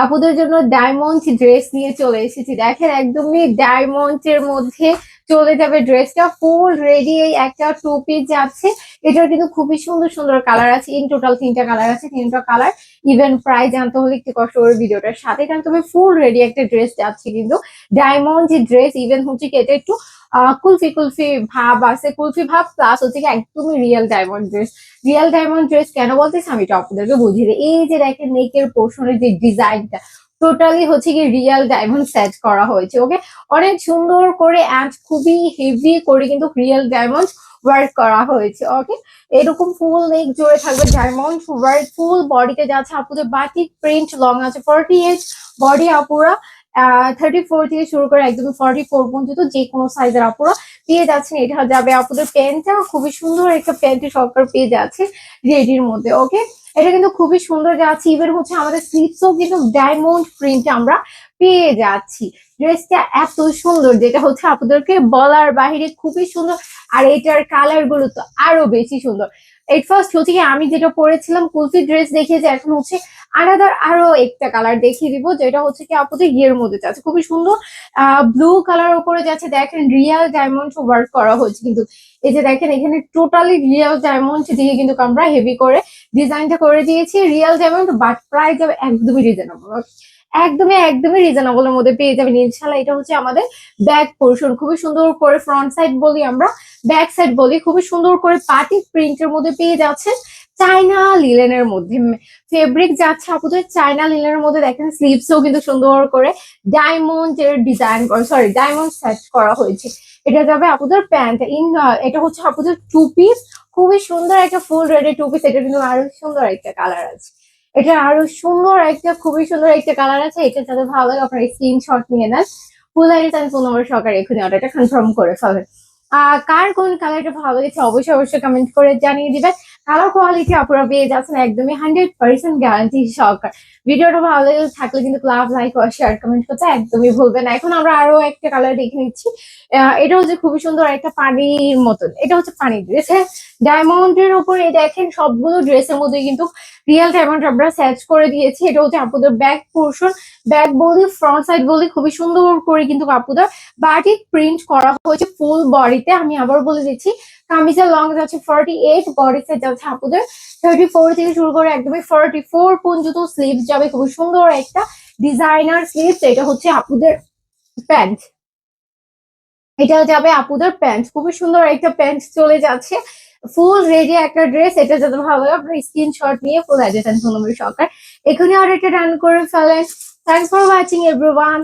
আপুদের জন্য diamond dress নিয়ে চলে এসেছি। দেখেন একদমই ডায়মন্ডের মধ্যে চলে যাবে ড্রেসটা, ফুল রেডি। এই একটা টু পিস যাচ্ছে। এটার কিন্তু খুবই সুন্দর সুন্দর কালার আছে, ইন টোটাল তিনটা কালার আছে, তিনটা কালার। ইভেন প্রাইস জানতে হলে একটু কষ্ট করে ভিডিওটার সাথে জানতে হবে। ফুল রেডি একটা ড্রেস যাচ্ছে কিন্তু ডায়মন্ড ড্রেস। ইভেন হচ্ছে কি এটা একটু কুলফি কুলফি ভাব আছে, কুলফি ভাব প্লাস হচ্ছে কি একদমই real diamond dress. Real diamond dress কেন বলতেছি আমি এটা আপনাদেরকে বুঝিয়ে দিই। এই যে দেখেন নেকের পোর্শনের যে ডিজাইনটা টোটালি হচ্ছে কি রিয়েল ডায়মন্ড সেট করা হয়েছে। ওকে, অনেক সুন্দর করে অ্যান্ড খুবই হেভি করে কিন্তু রিয়েল ডায়মন্ড ওয়ার্ক করা হয়েছে। ওকে, এরকম ফুল নেক জুড়ে থাকবে ডায়মন্ড ওয়ার্ক। ফুল বডিতে যাচ্ছে আপুদের বাটিক প্রিন্ট, লং আছে 48, বডি আপুরা 34 থেকে শুরু করে একদম 44 পর্যন্ত যে কোনো সাইজের আপুরা পেয়ে যাচ্ছেন। এটা যাবে আপুদের প্যান্টটা, খুবই সুন্দর একটা প্যান্ট সরকার পেয়ে যাচ্ছে রেডির মধ্যে। ওকে, এটা কিন্তু খুবই সুন্দর যাচ্ছে। ইভেন হচ্ছে আমাদের স্লিপসও কিন্তু ডায়মন্ড প্রিন্ট আমরা পেয়ে যাচ্ছি। ড্রেসটা এত সুন্দর যেটা হচ্ছে আপনাদেরকে বলার বাহিরে, খুবই সুন্দর। আর এটার কালার গুলো তো আরো বেশি সুন্দর। এট ফার্স্ট হচ্ছে কি আমি যেটা পরেছিলাম কুলফি ড্রেস দেখিয়েছি, এখন হচ্ছে আলাদা আরো একটা কালার দেখিয়ে দিব যেটা হচ্ছে কি আপনাদের ইয়ের মধ্যে যাচ্ছে, খুবই সুন্দর। ব্লু কালার উপরে যাচ্ছে। দেখেন রিয়েল ডায়মন্ড ওয়ার্ক করা হয়েছে কিন্তু। এই যে দেখেন এখানে টোটালি রিয়েল ডায়মন্ড দিয়ে কিন্তু আমরা হেভি করে ডিজাইনটা করে দিয়েছি। রিয়েল ডায়মন্ড, বাট প্রাইস যাবে একদমই রিজনেবল। একদমই একদমই রিজনেবলের মধ্যে পেয়ে যাবেন ইনশাল্লাহ। এটা হচ্ছে আমাদের ব্যাক পোর্শন, খুবই সুন্দর করে ফ্রন্ট সাইড বলি আমরা, ব্যাক সাইড বলি, খুবই সুন্দর করে পার্টি প্রিন্টের মধ্যে পেয়ে যাচ্ছেন। চাইনা লিলেনের মধ্যে ফেব্রিক যাচ্ছে আপুদের, চাইনা লিলেনের মধ্যে। দেখেন স্লিভসও কিন্তু সুন্দর করে ডায়মন্ড এর ডিজাইন, সরি ডায়মন্ড সেট করা হয়েছে। এটা যাবে আপুদের প্যান্ট ইন, এটা হচ্ছে আপুদের টু পিস, খুবই সুন্দর একটা ফুল রেডি টু পিস। এটা কিন্তু আরো সুন্দর একটা কালার আছে, এটা আরো সুন্দর একটা, খুবই সুন্দর একটা কালার আছে। এটা যাতে ভালো লাগে আপনার স্ক্রিনশট নিয়ে নেন, ফুল আইডি অ্যান্ড ফোন নম্বর সহকারে এখনই অর্ডারটা কনফার্ম করে ফেলেন। কার কোন কালারটা ভালো লেগেছে অবশ্যই অবশ্যই কমেন্ট করে জানিয়ে দিবেন। কালার কোয়ালিটি আপনারা পেয়ে যাচ্ছেন একদমই 100% গ্যারান্টি সহকার। ভিডিওটা ভালো লেগে থাকলে কিন্তু লাভ, লাইক ও শেয়ার কমেন্ট করতে একদমই ভুলবেন না। এখন আমরা আরো একটা কালার দেখে নিচ্ছি। এটা হচ্ছে খুবই সুন্দর একটা পানির মতন, এটা হচ্ছে পানির ড্রেস। হ্যাঁ, ডায়মন্ডের উপরে দেখেন সবগুলো ড্রেসের মধ্যে কিন্তু রিয়েল ডায়মন্ড আমরা সেট করে দিয়েছি। এটা হচ্ছে আপনাদের ব্যাক পোর্শন, ব্যাক বলি ফ্রন্ট সাইড বলি, খুবই সুন্দর করে কিন্তু আপুদের বাটিক প্রিন্ট করা হয়েছে ফুল বডিতে। আমি আবার বলে দিচ্ছি, কামিজের লং যাচ্ছে 48, বডি সাইজ যাচ্ছে আপুদের 34 থেকে শুরু করে একদমই 44 পর্যন্ত। স্লিভস যাবে খুবই সুন্দর একটা ডিজাইনার স্লিভস। এটা হচ্ছে আপুদের প্যান্ট, এটা যাবে আপুদের প্যান্ট, খুবই সুন্দর একটা প্যান্ট চলে যাচ্ছে। ফুল রেডি একটা ড্রেস। এটা যাতে ভালো লাগে আপনার স্ক্রিনশট নিয়ে full address and phone number সহকারে এখনই অর্ডারটা ডান করে ফেলেন। Thanks for watching everyone.